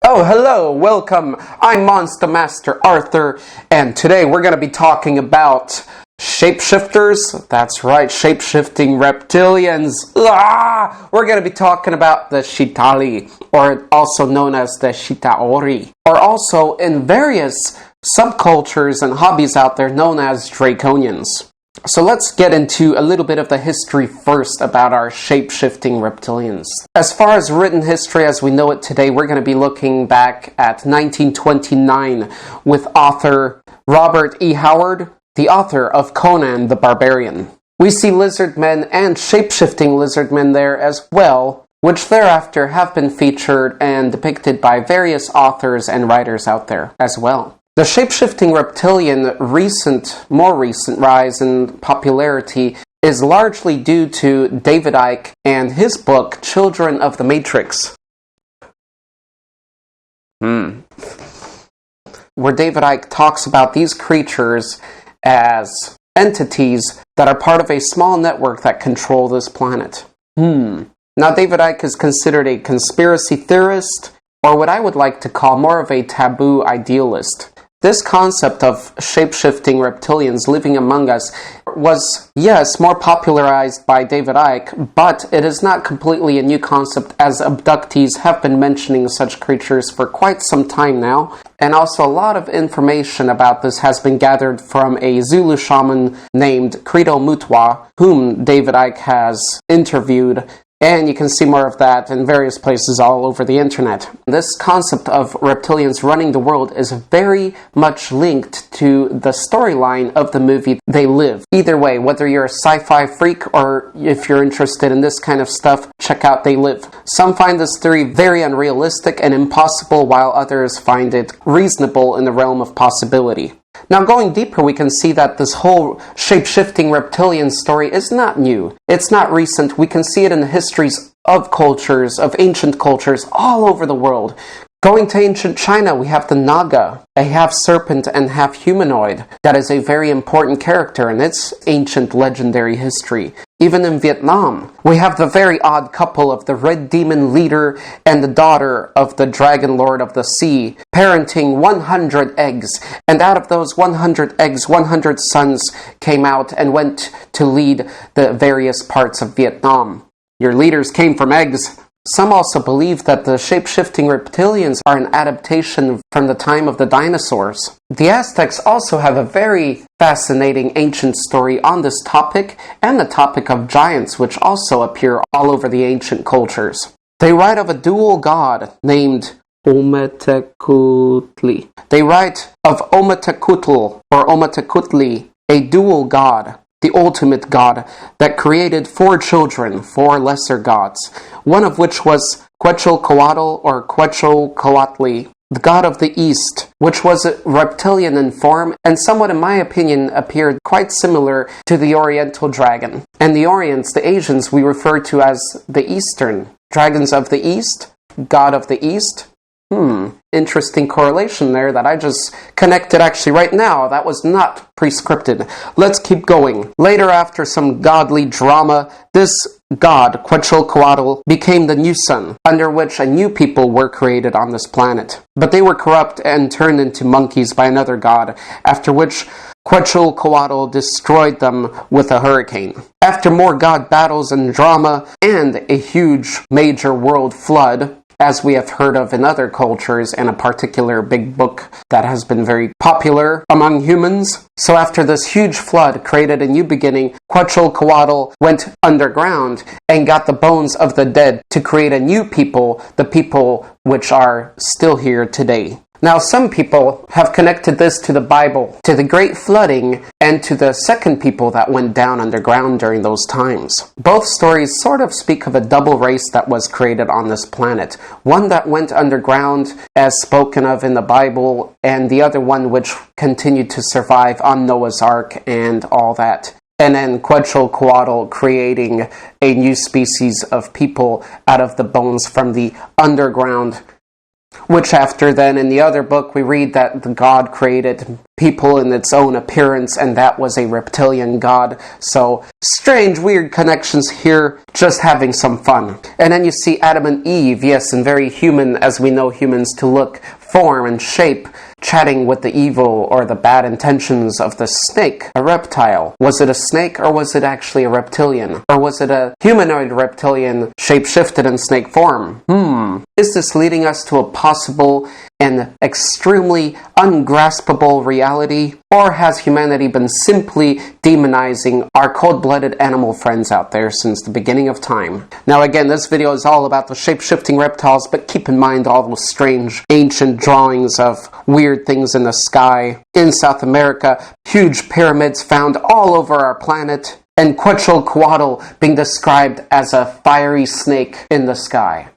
Oh, hello, welcome. I'm Monster Master Arthur, and today we're going to be talking about shapeshifters. That's right, shapeshifting reptilians. We're going to be talking about the Chitauli, or also known as the Chitauri, or also in various subcultures and hobbies out there known as draconians. So let's get into a little bit of the history first about our shape-shifting reptilians. As far as written history as we know it today, we're going to be looking back at 1929 with author Robert E. Howard, the author of Conan the Barbarian. We see lizardmen and shape-shifting lizardmen there as well, which thereafter have been featured and depicted by various authors and writers out there as well. The shape-shifting reptilian more recent rise in popularity is largely due to David Icke and his book, Children of the Matrix. Where David Icke talks about these creatures as entities that are part of a small network that control this planet. Now, David Icke is considered a conspiracy theorist, or what I would like to call more of a taboo idealist. This concept of shape-shifting reptilians living among us was, yes, more popularized by David Icke, but it is not completely a new concept, as abductees have been mentioning such creatures for quite some time now. And also a lot of information about this has been gathered from a Zulu shaman named Credo Mutwa, whom David Icke has interviewed. And you can see more of that in various places all over the internet. This concept of reptilians running the world is very much linked to the storyline of the movie They Live. Either way, whether you're a sci-fi freak or if you're interested in this kind of stuff, check out They Live. Some find this theory very unrealistic and impossible, while others find it reasonable in the realm of possibility. Now, going deeper, we can see that this whole shape-shifting reptilian story is not new. It's not recent. We can see it in the histories of cultures, of ancient cultures all over the world. Going to ancient China, we have the Naga, a half-serpent and half-humanoid that is a very important character in its ancient legendary history. Even in Vietnam, we have the very odd couple of the Red Demon leader and the daughter of the Dragon Lord of the Sea, parenting 100 eggs, and out of those 100 eggs, 100 sons came out and went to lead the various parts of Vietnam. Your leaders came from eggs. Some also believe that the shape-shifting reptilians are an adaptation from the time of the dinosaurs. The Aztecs also have a very fascinating ancient story on this topic, and the topic of giants, which also appear all over the ancient cultures. They write of a dual god named Ometecutli. They write of Ometecutl, or Ometecutli, a dual god, the ultimate god, that created 4 children, 4 lesser gods, one of which was Quetzalcoatl or Quetzalcoatli, the god of the East, which was a reptilian in form and somewhat, in my opinion, appeared quite similar to the Oriental dragon. And the Orients, the Asians, we refer to as the Eastern. Dragons of the East, god of the East. Interesting correlation there that I just connected actually right now. That was not pre-scripted. Let's keep going. Later, after some godly drama, this god, Quetzalcoatl, became the new sun, under which a new people were created on this planet. But they were corrupt and turned into monkeys by another god, after which Quetzalcoatl destroyed them with a hurricane. After more god battles and drama, and a huge major world flood, as we have heard of in other cultures, and a particular big book that has been very popular among humans. So after this huge flood created a new beginning, Quetzalcoatl went underground and got the bones of the dead to create a new people, the people which are still here today. Now, some people have connected this to the Bible, to the Great Flooding, and to the second people that went down underground during those times. Both stories sort of speak of a double race that was created on this planet. One that went underground, as spoken of in the Bible, and the other one which continued to survive on Noah's Ark and all that. And then Quetzalcoatl creating a new species of people out of the bones from the underground Which after then, in the other book, we read that the god created people in its own appearance, and that was a reptilian god. So, strange, weird connections here, just having some fun. And then you see Adam and Eve, yes, and very human as we know humans to look, form, and shape, chatting with the evil or the bad intentions of the snake, a reptile. Was it a snake, or was it actually a reptilian? Or was it a humanoid reptilian shape-shifted in snake form? Is this leading us to a possible and extremely ungraspable reality? Or has humanity been simply demonizing our cold-blooded animal friends out there since the beginning of time? Now again, this video is all about the shape-shifting reptiles, but keep in mind all those strange ancient drawings of weird things in the sky. In South America, huge pyramids found all over our planet, and Quetzalcoatl being described as a fiery snake in the sky.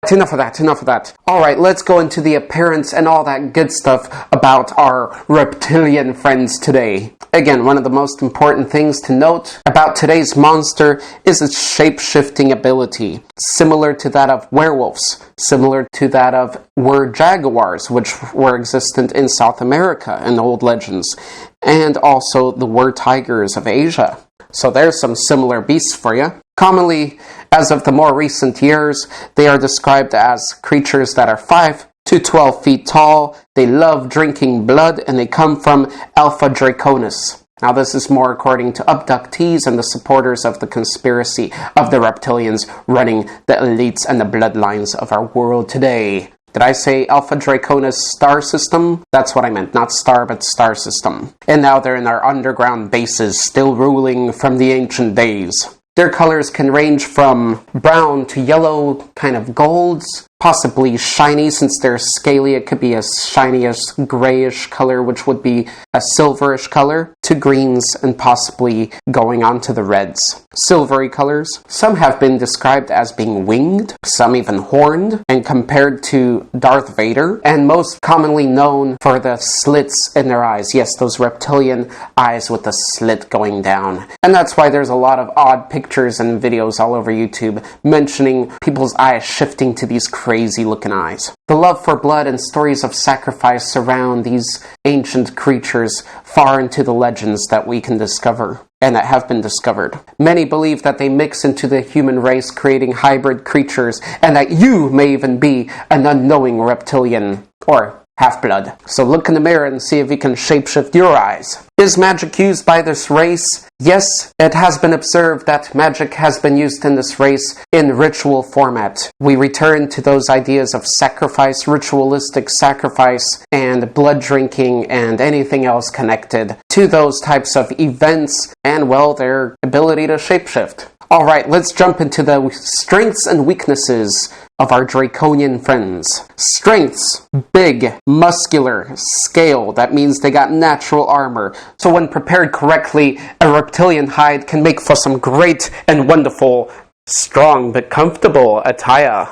Enough of that. Alright, let's go into the appearance and all that good stuff about our reptilian friends today. Again, one of the most important things to note about today's monster is its shape-shifting ability, similar to that of werewolves, similar to that of jaguars, which were existent in South America in old legends, and also the tigers of Asia. So there's some similar beasts for you. Commonly, as of the more recent years, they are described as creatures that are 5 to 12 feet tall, they love drinking blood, and they come from Alpha Draconis. Now this is more according to abductees and the supporters of the conspiracy of the reptilians running the elites and the bloodlines of our world today. Did I say Alpha Draconis star system? That's what I meant, not star, but star system. And now they're in our underground bases, still ruling from the ancient days. Their colors can range from brown to yellow, kind of golds, possibly shiny since they're scaly. It could be as shiny as grayish color, which would be a silverish color, to greens and possibly going on to the reds. Silvery colors. Some have been described as being winged, some even horned, and compared to Darth Vader, and most commonly known for the slits in their eyes. Yes, those reptilian eyes with the slit going down. And that's why there's a lot of odd pictures and videos all over YouTube mentioning people's eyes shifting to these crazy looking eyes. The love for blood and stories of sacrifice surround these ancient creatures far into the legends that we can discover and that have been discovered. Many believe that they mix into the human race, creating hybrid creatures, and that you may even be an unknowing reptilian or half-blood. So look in the mirror and see if you can shapeshift your eyes. Is magic used by this race? Yes, it has been observed that magic has been used in this race in ritual format. We return to those ideas of sacrifice, ritualistic sacrifice, and blood drinking, and anything else connected to those types of events, and well, their ability to shapeshift. Alright, let's jump into the strengths and weaknesses of our draconian friends. Strengths: big, muscular, scale. That means they got natural armor. So when prepared correctly, a reptilian hide can make for some great and wonderful, strong but comfortable attire.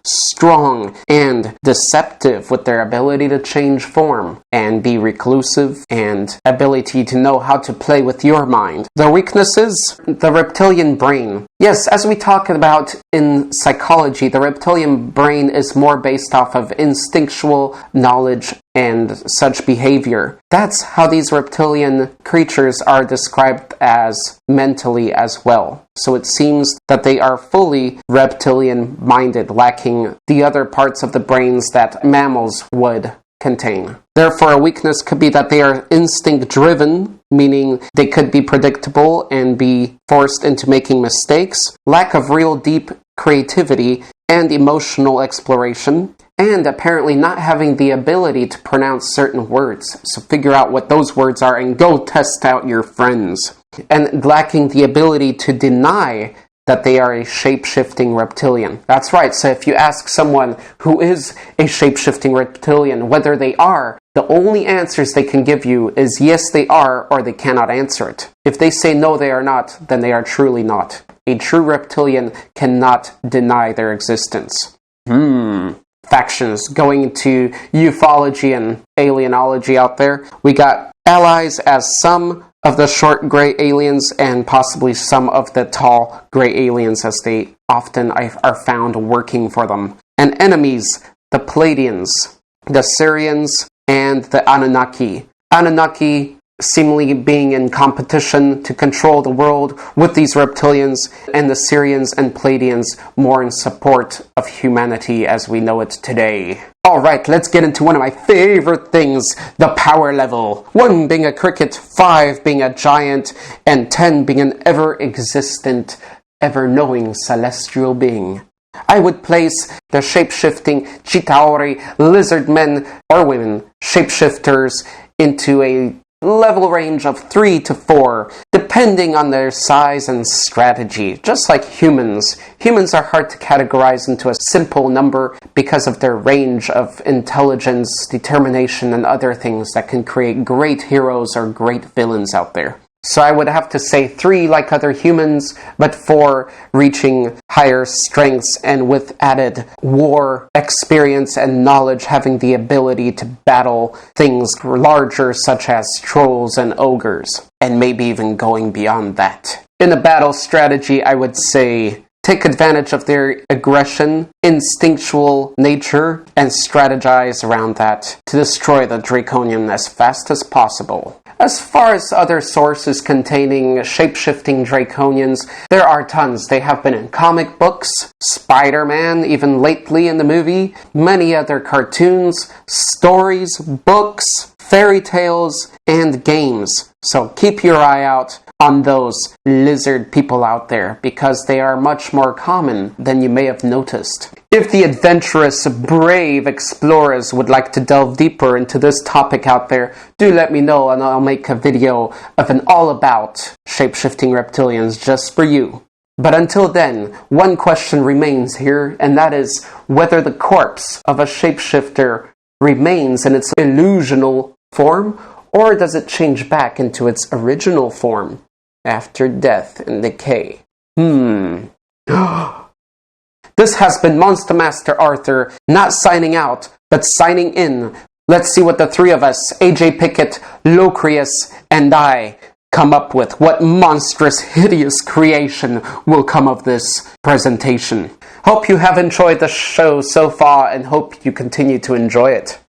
Strong and deceptive with their ability to change form and be reclusive and ability to know how to play with your mind. The weaknesses: the reptilian brain. Yes, as we talk about in psychology, the reptilian brain is more based off of instinctual knowledge and such behavior. That's how these reptilian creatures are described as mentally as well. So it seems that they are fully reptilian-minded, lacking the other parts of the brains that mammals would contain. Therefore, a weakness could be that they are instinct-driven, meaning they could be predictable and be forced into making mistakes, lack of real deep creativity and emotional exploration, and apparently not having the ability to pronounce certain words. So figure out what those words are and go test out your friends. And lacking the ability to deny that they are a shape-shifting reptilian. That's right, so if you ask someone who is a shape-shifting reptilian whether they are, the only answers they can give you is yes they are, or they cannot answer it. If they say no they are not, then they are truly not. A true reptilian cannot deny their existence. Factions going to ufology and alienology out there. We got allies as some of the short gray aliens and possibly some of the tall gray aliens, as they often are found working for them. And enemies, the Pleiadians, the Syrians, and the Anunnaki. Anunnaki seemingly being in competition to control the world with these reptilians, and the Syrians and Pleiadians more in support of humanity as we know it today. Alright, let's get into one of my favorite things, the power level. 1 being a cricket, 5 being a giant, and 10 being an ever-existent, ever-knowing celestial being. I would place the shape-shifting Chitauri lizard men or women shapeshifters into a level range of 3 to 4, depending on their size and strategy. Just like humans. Humans are hard to categorize into a simple number because of their range of intelligence, determination, and other things that can create great heroes or great villains out there. So I would have to say 3 like other humans, but 4 reaching higher strengths and with added war experience and knowledge, having the ability to battle things larger such as trolls and ogres, and maybe even going beyond that. In a battle strategy, I would say take advantage of their aggression, instinctual nature, and strategize around that to destroy the Draconian as fast as possible. As far as other sources containing shape-shifting Draconians, there are tons. They have been in comic books, Spider-Man, even lately in the movie, many other cartoons, stories, books, fairy tales, and games. So keep your eye out on those lizard people out there, because they are much more common than you may have noticed. If the adventurous, brave explorers would like to delve deeper into this topic out there, do let me know and I'll make a video of an all-about shape-shifting reptilians just for you. But until then, one question remains here, and that is whether the corpse of a shapeshifter remains in its illusional form, or does it change back into its original form after death and decay? This has been Monster Master Arthur, not signing out, but signing in. Let's see what the 3 of us, AJ Pickett, Locrius, and I, come up with. What monstrous, hideous creation will come of this presentation. Hope you have enjoyed the show so far, and hope you continue to enjoy it.